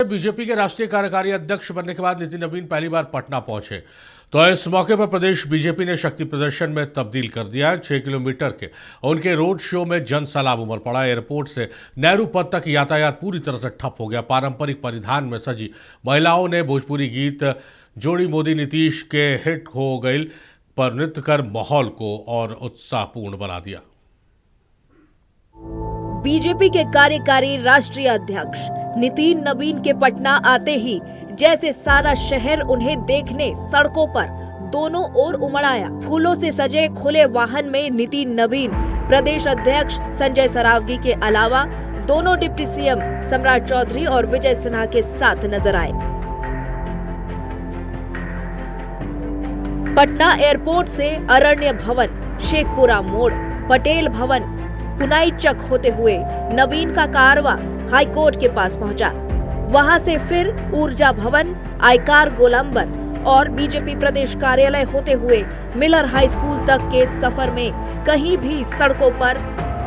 BJP के राष्ट्रीय कार्यकारी अध्यक्ष बनने के बाद नितिन नवीन पहली बार पटना पहुंचे, तो इस मौके पर प्रदेश बीजेपी ने शक्ति प्रदर्शन में तब्दील कर दिया है। 6 किलोमीटर के उनके रोड शो में जन सैलाब उमड़ पड़ा। एयरपोर्ट से नेहरू पथ तक यातायात पूरी तरह से ठप हो गया। पारंपरिक परिधान में सजी महिलाओं ने भोजपुरी गीत जोड़ी मोदी नीतीश के हिट हो गई पर नृत्य कर माहौल को और उत्साहपूर्ण बना दिया। बीजेपी के कार्यकारी राष्ट्रीय अध्यक्ष नितिन नवीन के पटना आते ही जैसे सारा शहर उन्हें देखने सड़कों पर दोनों ओर उमड़ आया। फूलों से सजे खुले वाहन में नितिन नवीन, प्रदेश अध्यक्ष संजय सरावगी के अलावा दोनों डिप्टी सीएम सम्राट चौधरी और विजय सिन्हा के साथ नजर आए। पटना एयरपोर्ट से अरण्य भवन, शेखपुरा मोड़, पटेल भवन, पुनाई चक होते हुए नवीन का कारवां हाईकोर्ट के पास पहुंचा। वहां से फिर ऊर्जा भवन, आयकार गोलंबर और बीजेपी प्रदेश कार्यालय होते हुए मिलर हाई स्कूल तक के सफर में कहीं भी सड़कों पर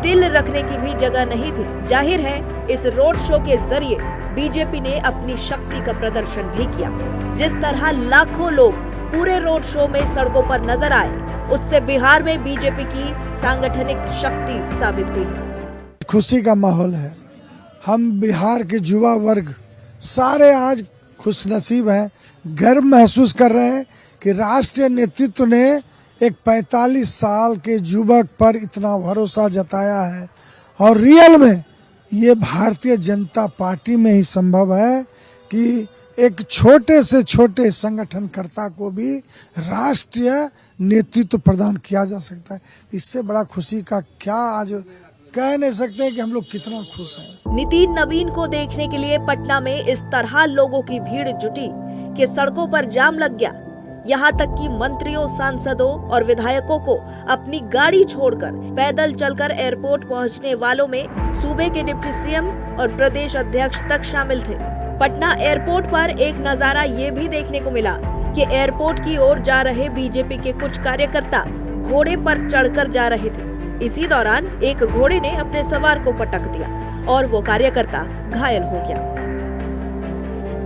दिल रखने की भी जगह नहीं थी। जाहिर है इस रोड शो के जरिए बीजेपी ने अपनी शक्ति का प्रदर्शन भी किया। जिस तरह लाखों लोग पूरे रोड शो में सड़कों पर नजर आए, उससे बिहार में बीजेपी की सांगठनिक शक्ति साबित हुई। खुशी का माहौल है। हम बिहार के युवा वर्ग सारे आज खुशनसीब हैं, गर्व महसूस कर रहे हैं कि राष्ट्रीय नेतृत्व ने एक 45 साल के युवक पर इतना भरोसा जताया है और रियल में ये भारतीय जनता पार्टी में ही संभव है कि एक छोटे से छोटे संगठनकर्ता को भी राष्ट्रीय नेतृत्व प्रदान किया जा सकता है। इससे बड़ा खुशी का क्या आज कह नहीं सकते कि हम लोग कितना खुश हैं। नितिन नवीन को देखने के लिए पटना में इस तरह लोगों की भीड़ जुटी कि सड़कों पर जाम लग गया। यहाँ तक कि मंत्रियों, सांसदों और विधायकों को अपनी गाड़ी छोड़कर पैदल चलकर एयरपोर्ट पहुँचने वालों में सूबे के डिप्टी सीएम और प्रदेश अध्यक्ष तक शामिल थे। पटना एयरपोर्ट पर एक नजारा ये भी देखने को मिला कि एयरपोर्ट की ओर जा रहे बीजेपी के कुछ कार्यकर्ता घोड़े पर चढ़कर जा रहे थे। इसी दौरान एक घोड़े ने अपने सवार को पटक दिया और वो कार्यकर्ता घायल हो गया।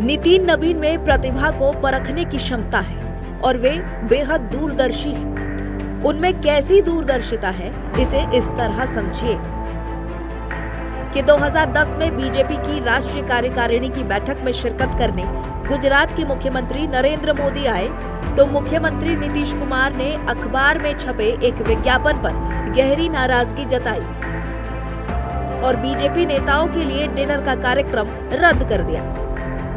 नितिन नवीन में प्रतिभा को परखने की क्षमता है और वे बेहद दूरदर्शी हैं। उनमें कैसी दूरदर्शिता है, इसे इस तरह समझिए कि 2010 में बीजेपी की राष्ट्रीय कार्यकारिणी की बैठक में शिरकत करने गुजरात के मुख्यमंत्री नरेंद्र मोदी आए तो मुख्यमंत्री नीतीश कुमार ने अखबार में छपे एक विज्ञापन पर गहरी नाराजगी जताई और बीजेपी नेताओं के लिए डिनर का कार्यक्रम रद्द कर दिया।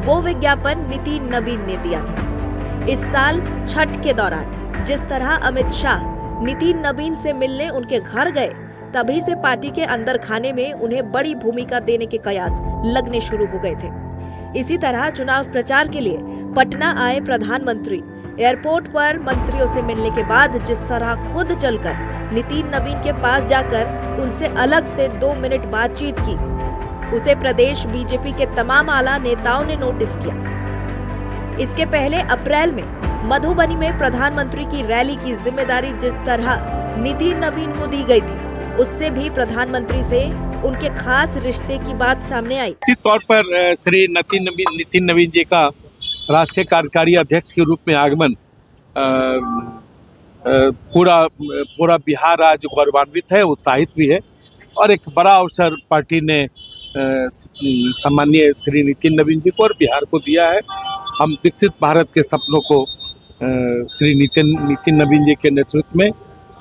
वो विज्ञापन नितिन नवीन ने दिया था। इस साल छठ के दौरान जिस तरह अमित शाह नितिन नवीन से मिलने उनके घर गए, तभी से पार्टी के अंदर खाने में उन्हें बड़ी भूमिका देने के कयास लगने शुरू हो गए थे। इसी तरह चुनाव प्रचार के लिए पटना आए प्रधानमंत्री एयरपोर्ट पर मंत्रियों से मिलने के बाद जिस तरह खुद चलकर नितिन नवीन के पास जाकर उनसे अलग से 2 मिनट बातचीत की, उसे प्रदेश बीजेपी के तमाम आला नेताओं ने नोटिस किया। इसके पहले अप्रैल में मधुबनी में प्रधानमंत्री की रैली की जिम्मेदारी जिस तरह नितिन नवीन को दी गई थी, उससे भी प्रधानमंत्री से उनके खास रिश्ते की बात सामने आई। इसी तौर पर श्री नितिन नवीन जी का राष्ट्रीय कार्यकारी अध्यक्ष के रूप में आगमन पूरा बिहार आज गौरवान्वित है, उत्साहित भी है और एक बड़ा अवसर पार्टी ने सम्माननीय श्री नितिन नवीन जी को और बिहार को दिया है। हम विकसित भारत के सपनों को श्री नितिन नवीन जी के नेतृत्व में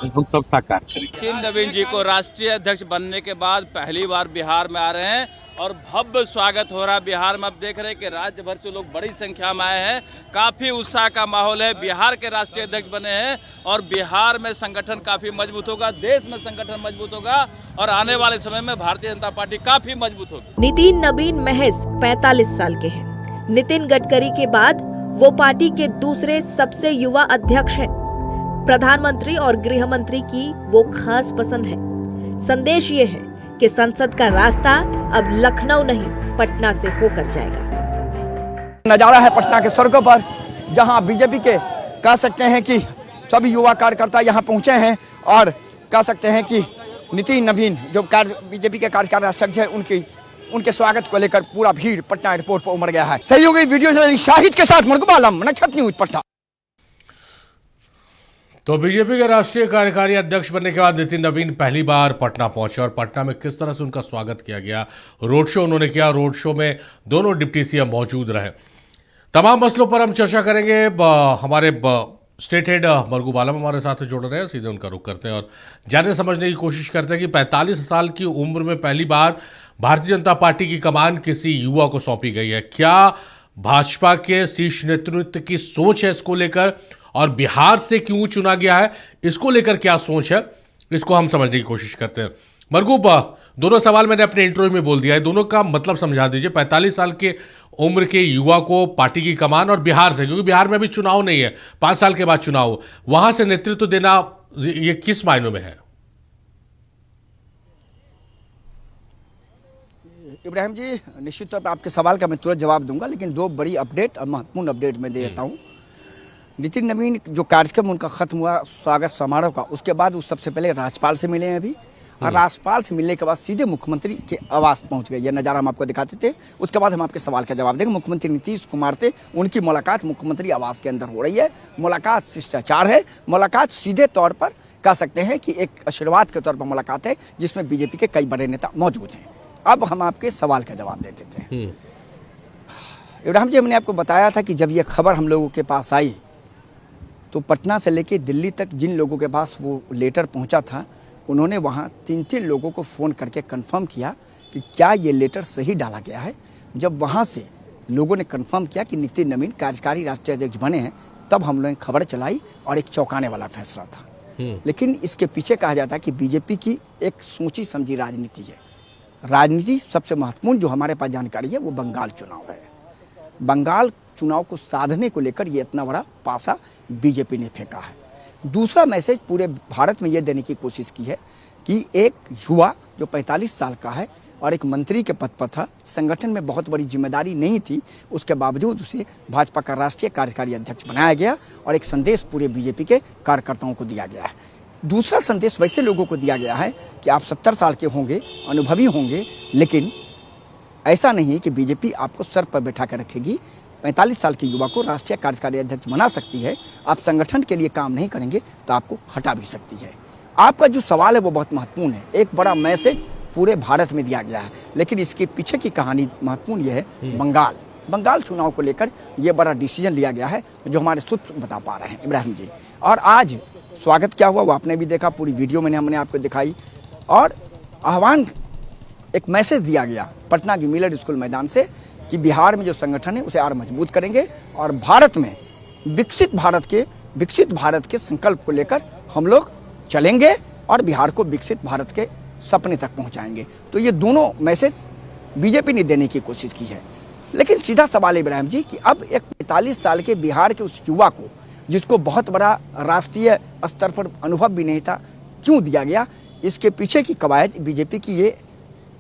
हम सब साकार करेंगे। नितिन नवीन जी को राष्ट्रीय अध्यक्ष बनने के बाद पहली बार बिहार में आ रहे हैं और भव्य स्वागत हो रहा है बिहार में। अब देख रहे हैं कि राज्य भर से लोग बड़ी संख्या में आए हैं। काफी उत्साह का माहौल है। बिहार के राष्ट्रीय अध्यक्ष बने हैं और बिहार में संगठन काफी मजबूत होगा, देश में संगठन मजबूत होगा और आने वाले समय में भारतीय जनता पार्टी काफी मजबूत होगी। नितिन नवीन महज 45 साल के हैं। नितिन गडकरी के बाद वो पार्टी के दूसरे सबसे युवा अध्यक्ष हैं। प्रधानमंत्री और गृह मंत्री की वो खास पसंद है। संदेश ये है कि संसद का रास्ता अब लखनऊ नहीं पटना से होकर जाएगा। नजारा है पटना के सड़कों पर, जहां बीजेपी के कह सकते हैं कि सभी युवा कार्यकर्ता यहां पहुंचे हैं और कह सकते हैं कि नितिन नवीन जो बीजेपी के कार्यकारी अध्यक्ष है उनकी उनके स्वागत को लेकर पूरा भीड़ पटना एयरपोर्ट पर उमड़ गया है। सहयोगी वीडियो जर्नलिस्ट शाहिद के साथ मरकूब आलम, नक्षत्र न्यूज, पटना। तो बीजेपी के राष्ट्रीय कार्यकारी अध्यक्ष बनने के बाद नितिन नवीन पहली बार पटना पहुंचे और पटना में किस तरह से उनका स्वागत किया गया, रोड शो उन्होंने किया, रोड शो में दोनों डिप्टी सीएम मौजूद रहे। तमाम मसलों पर हम चर्चा करेंगे। हमारे स्टेट हेड मरकूब आलम हमारे साथ जुड़ रहे हैं, सीधे उनका रुख करते हैं और जानने समझने की कोशिश करते हैं कि 45 साल की उम्र में पहली बार भारतीय जनता पार्टी की कमान किसी युवा को सौंपी गई है। क्या भाजपा के शीर्ष नेतृत्व की सोच है इसको लेकर, और बिहार से क्यों चुना गया है इसको लेकर क्या सोच है, इसको हम समझने की कोशिश करते हैं। मरकूब, दोनों सवाल मैंने अपने इंटरव्यू में बोल दिया है, दोनों का मतलब समझा दीजिए। 45 साल के उम्र के युवा को पार्टी की कमान, और बिहार से, क्योंकि बिहार में अभी चुनाव नहीं है, 5 साल के बाद चुनाव, वहां से नेतृत्व देना ये किस मायनों में है? इब्राहिम जी, निश्चित तौर पर आपके सवाल का मैं तुरंत जवाब दूंगा, लेकिन दो बड़ी अपडेट और महत्वपूर्ण अपडेट मैं दे देता हूँ। नितिन नवीन जो कार्यक्रम उनका खत्म हुआ स्वागत समारोह का, उसके बाद वो सबसे पहले राज्यपाल से मिले हैं अभी, और राज्यपाल से मिलने के बाद सीधे मुख्यमंत्री के आवास पहुंच गए। यह नज़ारा हम आपको दिखाते थे। उसके बाद हम आपके सवाल का जवाब देंगे। मुख्यमंत्री नीतीश कुमार से उनकी मुलाकात मुख्यमंत्री आवास के अंदर हो रही है। मुलाकात शिष्टाचार है, मुलाकात सीधे तौर पर कह सकते हैं कि एक आशीर्वाद के तौर पर मुलाकात है, जिसमें बीजेपी के कई बड़े नेता मौजूद हैं। अब हम आपके सवाल का जवाब देते थे। इब्राहिम जी, हमने आपको बताया था कि जब यह खबर हम लोगों के पास आई तो पटना से लेकर दिल्ली तक जिन लोगों के पास वो लेटर पहुंचा था, उन्होंने वहाँ 3-3 लोगों को फ़ोन करके कंफर्म किया कि क्या ये लेटर सही डाला गया है। जब वहाँ से लोगों ने कंफर्म किया कि नितिन नवीन कार्यकारी राष्ट्रीय अध्यक्ष बने हैं, तब हम लोगों ने खबर चलाई और एक चौंकाने वाला फैसला था। लेकिन इसके पीछे कहा जाता है कि बीजेपी की एक सोची समझी राजनीति है। राजनीति सबसे महत्वपूर्ण जो हमारे पास जानकारी है वो बंगाल चुनाव है। बंगाल चुनाव को साधने को लेकर ये इतना बड़ा पासा बीजेपी ने फेंका है। दूसरा मैसेज पूरे भारत में ये देने की कोशिश की है कि एक युवा जो 45 साल का है और एक मंत्री के पद पर था, संगठन में बहुत बड़ी जिम्मेदारी नहीं थी, उसके बावजूद उसे भाजपा का राष्ट्रीय कार्यकारी अध्यक्ष बनाया गया और एक संदेश पूरे बीजेपी के कार्यकर्ताओं को दिया गया है। दूसरा संदेश वैसे लोगों को दिया गया है कि आप 70 साल के होंगे, अनुभवी होंगे, लेकिन ऐसा नहीं कि बीजेपी आपको सर पर बैठा कर रखेगी। 45 साल के युवा को राष्ट्रीय कार्यकारी अध्यक्ष बना सकती है। आप संगठन के लिए काम नहीं करेंगे तो आपको हटा भी सकती है। आपका जो सवाल है वो बहुत महत्वपूर्ण है। एक बड़ा मैसेज पूरे भारत में दिया गया है, लेकिन इसके पीछे की कहानी महत्वपूर्ण ये है। बंगाल चुनाव को लेकर ये बड़ा डिसीजन लिया गया है, जो हमारे सूत्र बता पा रहे हैं इब्राहिम जी। और आज स्वागत क्या हुआ वो आपने भी देखा, पूरी वीडियो में हमने आपको दिखाई। और आह्वान, एक मैसेज दिया गया पटना की मिलर स्कूल मैदान से कि बिहार में जो संगठन है उसे और मजबूत करेंगे और भारत में विकसित भारत के संकल्प को लेकर हम लोग चलेंगे और बिहार को विकसित भारत के सपने तक पहुंचाएंगे। तो ये दोनों मैसेज बीजेपी ने देने की कोशिश की है। लेकिन सीधा सवाल है इब्राहिम जी कि अब एक 45 साल के बिहार के उस युवा को, जिसको बहुत बड़ा राष्ट्रीय स्तर पर अनुभव भी नहीं था, क्यों दिया गया? इसके पीछे की कवायद बीजेपी की ये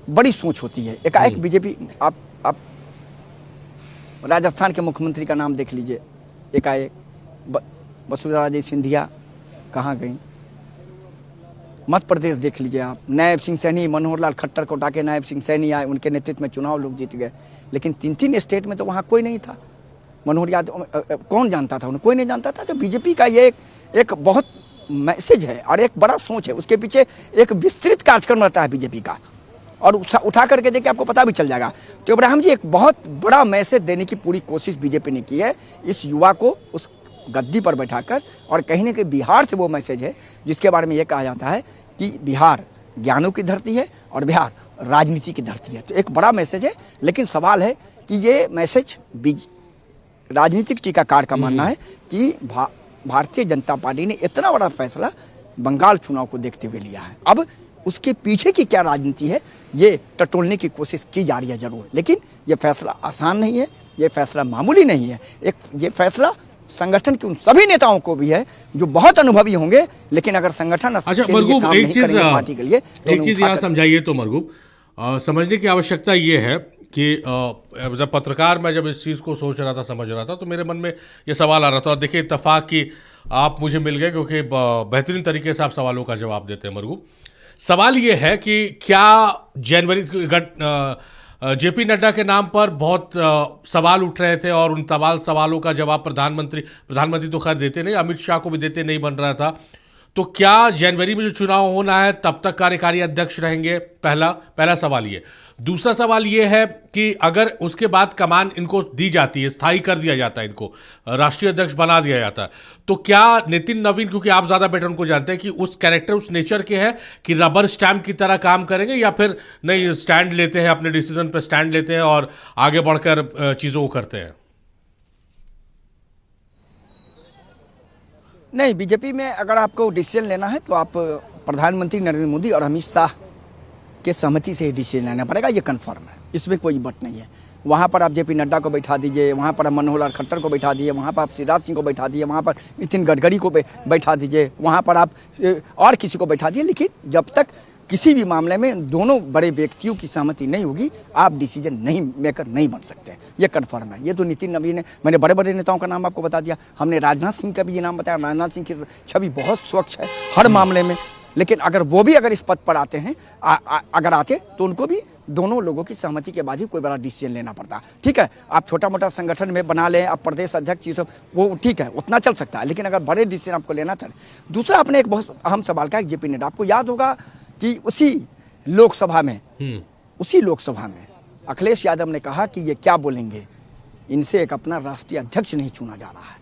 बड़ी सोच होती है। एकाएक बीजेपी, आप राजस्थान के मुख्यमंत्री का नाम देख लीजिए, एकाएक वसुंधरा राजे सिंधिया कहाँ गई। मध्य प्रदेश देख लीजिए आप, नायब सिंह सैनी, मनोहर लाल खट्टर को उठा के नायब सिंह सैनी आए, उनके नेतृत्व में चुनाव लोग जीत गए। लेकिन 3 स्टेट में तो वहाँ कोई नहीं था। मनोहर यादव कौन जानता था उन्हें? कोई नहीं जानता था। तो बीजेपी का ये एक बहुत मैसेज है और एक बड़ा सोच है, उसके पीछे एक विस्तृत कार्यक्रम रहता है बीजेपी का, और उठा करके देखिए आपको पता भी चल जाएगा। तो इब्राहिम जी, एक बहुत बड़ा मैसेज देने की पूरी कोशिश बीजेपी ने की है इस युवा को उस गद्दी पर बैठाकर। और कहीं ना कहीं बिहार से वो मैसेज है जिसके बारे में ये कहा जाता है कि बिहार ज्ञानों की धरती है और बिहार राजनीति की धरती है। तो एक बड़ा मैसेज है, लेकिन सवाल है कि ये मैसेज राजनीतिक टीकाकार का मानना है कि भारतीय जनता पार्टी ने इतना बड़ा फैसला बंगाल चुनाव को देखते हुए लिया है। अब उसके पीछे की क्या राजनीति है ये टटोलने की कोशिश की जा रही है जरूर, लेकिन ये फैसला आसान नहीं है, ये फैसला मामूली नहीं है। ये फैसला संगठन के उन सभी नेताओं को भी है जो बहुत अनुभवी होंगे, लेकिन अगर संगठन मरगूब, एक चीज यहाँ समझाइए तो मरगूब, समझने की आवश्यकता ये है कि जब पत्रकार मैं जब इस चीज़ को सोच रहा था, समझ रहा था, तो मेरे मन में ये सवाल आ रहा था। और देखिए, इत्तेफाक कि आप मुझे मिल गए, क्योंकि बेहतरीन तरीके से आप सवालों का जवाब देते हैं मरगूब। सवाल ये है कि क्या जनवरी जेपी नड्डा के नाम पर बहुत सवाल उठ रहे थे और उन सवालों का जवाब प्रधानमंत्री तो खैर देते नहीं, अमित शाह को भी देते नहीं बन रहा था। तो क्या जनवरी में जो चुनाव होना है तब तक कार्यकारी अध्यक्ष रहेंगे? पहला सवाल ये। दूसरा सवाल ये है कि अगर उसके बाद कमान इनको दी जाती है, स्थायी कर दिया जाता है, इनको राष्ट्रीय अध्यक्ष बना दिया जाता है, तो क्या नितिन नवीन, क्योंकि आप ज्यादा बेटर उनको जानते हैं, कि उस कैरेक्टर उस नेचर के हैं कि रबर स्टैम्प की तरह काम करेंगे, या फिर नहीं स्टैंड लेते हैं, अपने डिसीजन पर स्टैंड लेते हैं और आगे बढ़कर चीजों को करते हैं? नहीं, बीजेपी में अगर आपको डिसीजन लेना है तो आप प्रधानमंत्री नरेंद्र मोदी और अमित शाह के सहमति से ही डिसीजन लेना पड़ेगा, ये कन्फर्म है, इसमें कोई बट नहीं है। वहाँ पर आप जेपी नड्डा को बैठा दीजिए, वहाँ पर आप मनोहर लाल खट्टर को बैठा दीजिए, वहाँ पर आप शिवराज सिंह को बैठा दीजिए, वहाँ पर नितिन गडकरी को बैठा दीजिए, वहाँ पर आप और किसी को बैठा दीजिए, लेकिन जब तक किसी भी मामले में दोनों बड़े व्यक्तियों की सहमति नहीं होगी, आप डिसीजन नहीं मेकर नहीं बन सकते, ये कन्फर्म है। ये तो नितिन नवीन ने, मैंने बड़े बड़े नेताओं का नाम आपको बता दिया, हमने राजनाथ सिंह का भी ये नाम बताया। राजनाथ सिंह की छवि बहुत स्वच्छ है हर मामले में, लेकिन अगर वो भी अगर इस पद पर आते हैं अगर आते तो उनको भी दोनों लोगों की सहमति के बाद ही कोई बड़ा डिसीजन लेना पड़ता। ठीक है, आप छोटा मोटा संगठन में बना लें, आप प्रदेश अध्यक्ष ये सब, वो ठीक है, उतना चल सकता है, लेकिन अगर बड़े डिसीजन आपको लेना चाहिए। दूसरा, आपने एक बहुत अहम सवाल का, जेपी नड्डा, आपको याद होगा कि उसी लोकसभा में अखिलेश यादव ने कहा कि ये क्या बोलेंगे, इनसे एक अपना राष्ट्रीय अध्यक्ष नहीं चुना जा रहा है।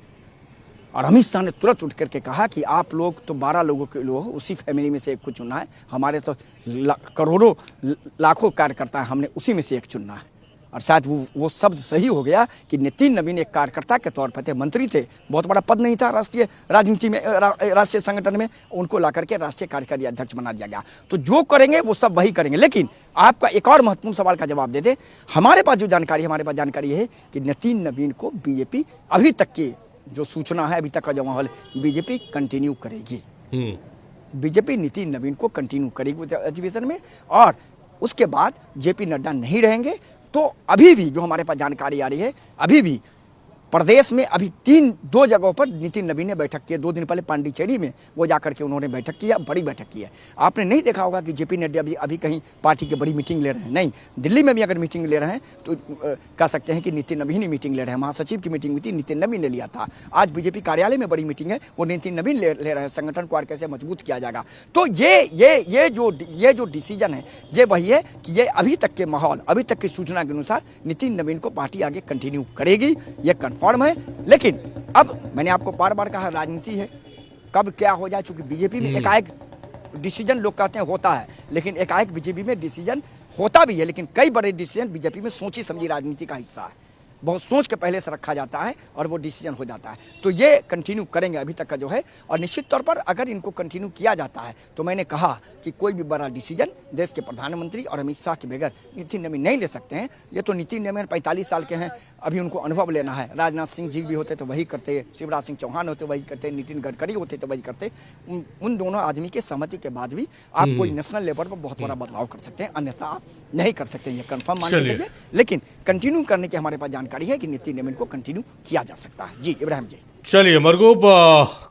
और अमित शाह ने तुरंत उठ करके कहा कि आप लोग तो 12 लोगों के लोग हो, उसी फैमिली में से एक को चुनना है, हमारे तो करोड़ों लाखों कार्यकर्ता है, हमने उसी में से एक चुनना है। और शायद वो शब्द सही हो गया कि नितिन नवीन एक कार्यकर्ता के तौर पर थे, मंत्री थे, बहुत बड़ा पद नहीं था राष्ट्रीय राजनीति में, राष्ट्रीय संगठन में, उनको ला करके राष्ट्रीय कार्यकारी अध्यक्ष बना दिया गया। तो जो करेंगे वो सब वही करेंगे। लेकिन आपका एक और महत्वपूर्ण सवाल का जवाब दे दे, हमारे पास जानकारी है कि नितिन नवीन को बीजेपी, अभी तक की जो सूचना है, अभी तक का जो माहौल, बीजेपी कंटिन्यू करेगी। बीजेपी नितिन नवीन को कंटिन्यू करेगी अधिवेशन में, और उसके बाद जेपी नड्डा नहीं रहेंगे। तो अभी भी जो हमारे पास जानकारी आ रही है, अभी भी प्रदेश में अभी 2 जगहों पर नितिन नवीन ने बैठक की है। 2 दिन पहले पांडिचेरी में वो जाकर के उन्होंने बैठक की है, बड़ी बैठक की है। आपने नहीं देखा होगा कि जेपी नड्डा अभी कहीं पार्टी की बड़ी मीटिंग ले रहे हैं, नहीं, दिल्ली में भी अगर मीटिंग ले रहे हैं तो कह सकते हैं कि नितिन नवीन ही मीटिंग ले रहे हैं। महासचिव की मीटिंग हुई थी, नितिन नवीन ने लिया था। आज बीजेपी कार्यालय में बड़ी मीटिंग है, वो नितिन नवीन ले रहे हैं, संगठन को और कैसे मजबूत किया जाएगा। तो ये जो डिसीजन है, ये वही है कि ये अभी तक के माहौल, अभी तक की सूचना के अनुसार नितिन नवीन को पार्टी आगे कंटिन्यू करेगी, ये कन्फर्म है। लेकिन अब मैंने आपको बार बार कहा, राजनीति है, कब क्या हो जाए, चूंकि बीजेपी में एकाएक डिसीजन लोग कहते हैं होता है, लेकिन एकाएक बीजेपी में डिसीजन होता भी है, लेकिन कई बड़े डिसीजन बीजेपी में सोची समझी राजनीति का हिस्सा है, बहुत सोच के पहले से रखा जाता है और वो डिसीजन हो जाता है। तो ये कंटिन्यू करेंगे अभी तक का जो है, और निश्चित तौर पर अगर इनको कंटिन्यू किया जाता है तो मैंने कहा कि कोई भी बड़ा डिसीजन देश के प्रधानमंत्री और अमित शाह के बगैर नितिन नवीन नहीं ले सकते हैं। ये तो नितिन नवीन 45 साल के हैं, अभी उनको अनुभव लेना है। राजनाथ सिंह जी भी होते तो वही करते, शिवराज सिंह चौहान होते वही करते, नितिन गडकरी होते तो वही करते। उन दोनों आदमी के सहमति के बाद भी आप कोई नेशनल लेवल पर बहुत बड़ा बदलाव कर सकते हैं, अन्यथा आप नहीं कर सकते, ये कन्फर्म मान लीजिए। लेकिन कंटिन्यू करने की हमारे पास जानकारी है कि नितिन नवीन को कंटिन्यू किया जा सकता है। जी इब्राहिम जी। चलिए मरगूब,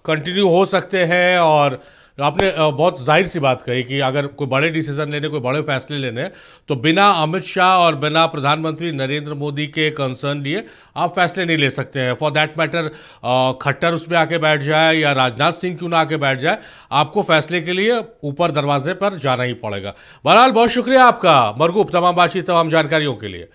कंटिन्यू हो सकते हैं, और आपने बहुत जाहिर सी बात कही कि अगर कोई बड़े डिसीजन लेने, कोई बड़े फैसले लेने, तो बिना अमित शाह और बिना प्रधानमंत्री नरेंद्र मोदी के कंसर्न लिए आप फैसले नहीं ले सकते हैं। फॉर दैट मैटर खट्टर उसमें आके बैठ जाए या राजनाथ सिंह क्यों ना आके बैठ जाए, आपको फैसले के लिए ऊपर दरवाजे पर जाना ही पड़ेगा। बहरहाल बहुत शुक्रिया आपका मरगूब, तमाम बातचीत, तमाम जानकारियों के लिए।